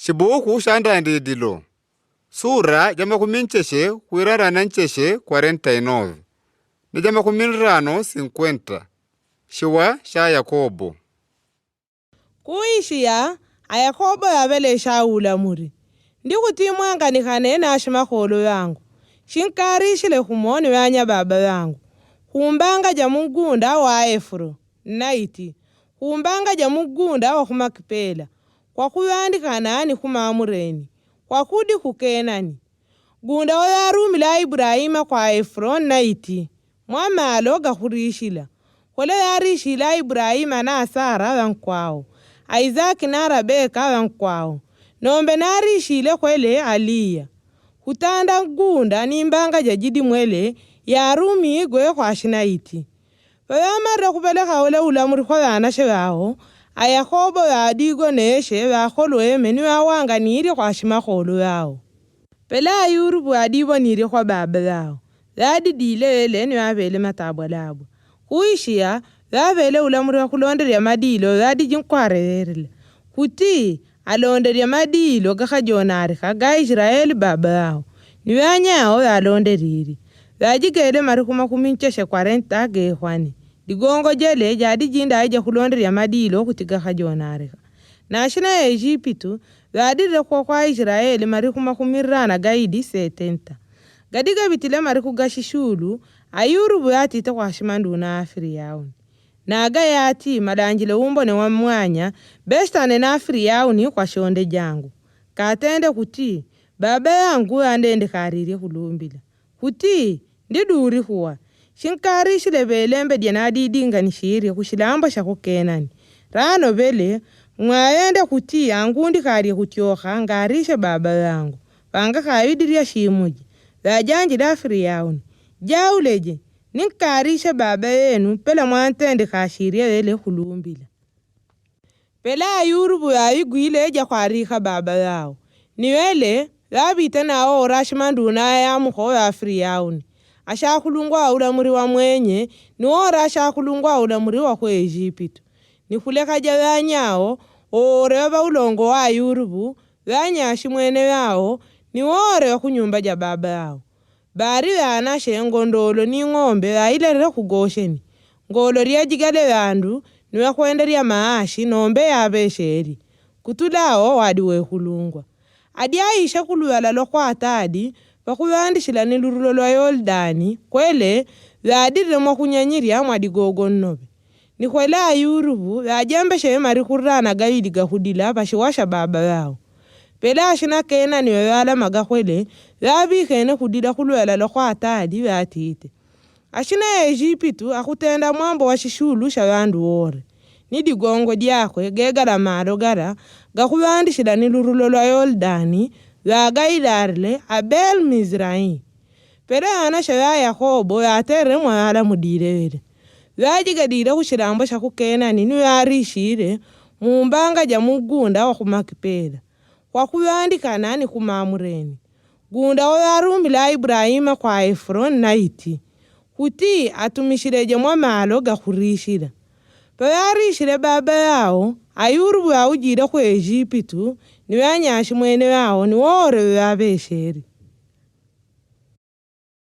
Shibuku shanda ndidilo. Sura jama kumincheshe kuirarana ncheshe 49. Ni jama kuminrano 50. Shiwa sha Yakobo. Kuishiya a Yakobo yavele shaula muri. Ndi kutimwanganikane na shimakolo yangu. Shinkarishile humoni wanya baba yangu. Humbanga jamugunda wa Efro. Naiti. Humbanga jamugunda wa Makipela. Kwa kuyandikana ni kumamureni. Kwa kudi kukenani. Gunda wa yarumila Ibrahima kwa Efron naiti. Mwamalo gahurishila. Wale yarishila Ibrahima na Sara wankwao. Isaac na Rebeka wankwao. Nombe narishile kwele Aliya. Hutanda gunda nimbanga jajidi mwele yarumi gwe kwa shinaiti. Wayamara kupeleka ule ulamuri kwa wanashe wao. A Yakobo yadigo neshe wakolo meni wawanga niri kwa shimakolo yao. Pela yurubu adibo niri kwa baba yao. Yadi dile ele ni wabele matabwa labo. Kuishia wabele ulamuri wa kulonderi ya madilo yadi jinkwarele. Kuti alonderi ya madilo kakajonari kaga Israeli baba yao. Ni wanyao ya alonderiri. Yadi gele marikuma kumincheshe 40 gehwani. Digongo jele jadi jinda aja kulonderi ya madilo kutiga kajonari. Na ashina ya Ejipitu yadi rekwa kwa Israeli marikuma kumirana gaidi 70. Gadiga bitile mariku gashishulu ayurubu yati ta kwa shimandu na afiri yauni. Na aga yati madanjile umbo ne wamwanya bestane na afiri yauni kwa shonde jangu. Katende kuti baba yangu andende kariri kulumbila. Kuti ndiduri huwa. Shinkarishi lebelembe dianadi dinga nishiri kushilamba shakukenani. Rano bele mwayende kuti yangu ndikari kutioha ngarishe baba yangu. Panga kawidiria shimuji. Wajanji dafiri yauni. Jauleje, ninkarisha baba yenu pela mwantende kashiria wele kulumbila. Pela yurubu ya iguile eja kwarika baba yao. Niwele, wabita na orashimandu na ya mko ya afiri yauni. Asha kulungwa ulamuri wa mwenye, ni ora asha kulungwa ulamuri wa kwe Ejipitu. Ni kuleka jawanyao, oreba ulongo wa yurubu, wanyashi mwene yao, ni wore wa kunyumba ja baba yao. Bari wanashe ngondolo ni ngombe wa ilere kugosheni. Ngolo ria jigale wandu ni wakwenderia maashi nombe ya besheri. Kutulao wadiwe kulungwa. Adi aisha kuluwala lokwa atadi, wakuyandishila nilurulo wa Yoldani, kwele wadire mwakunyanyiria mwadigogo nobe. Ni kwele ayurubu, wajambeshe marikurana gaidi gahudila bashiwasha baba yao. Pela ashina kena ni wala magakwele, wabi kene kudida kuluwala lokwa atadi watite. Ashina ya Ejipitu akutenda mwambo wa shishulu shawandu ore. Nidi gongo diakwe gegara maro gara, gakuyandishila nilurulo wa Yoldani, wagaidarle Abel Mizrahi. Pela anasha ya Yakobo ya tere mwala mudirele. Wajiga dira kushirambo shakukena ni warishire, mumbanga jamugunda wa Makipela. Kwa kuyandikana ni kumamureni. Gunda wa yarumila Ibrahima kwa Efron naiti. Kuti atumishire mwamalo gahurishira. Payarishire baba yao, ayurubu ya ujira kwa Ejipitu, ni wanyashi mwene yao ni wore wabesheri.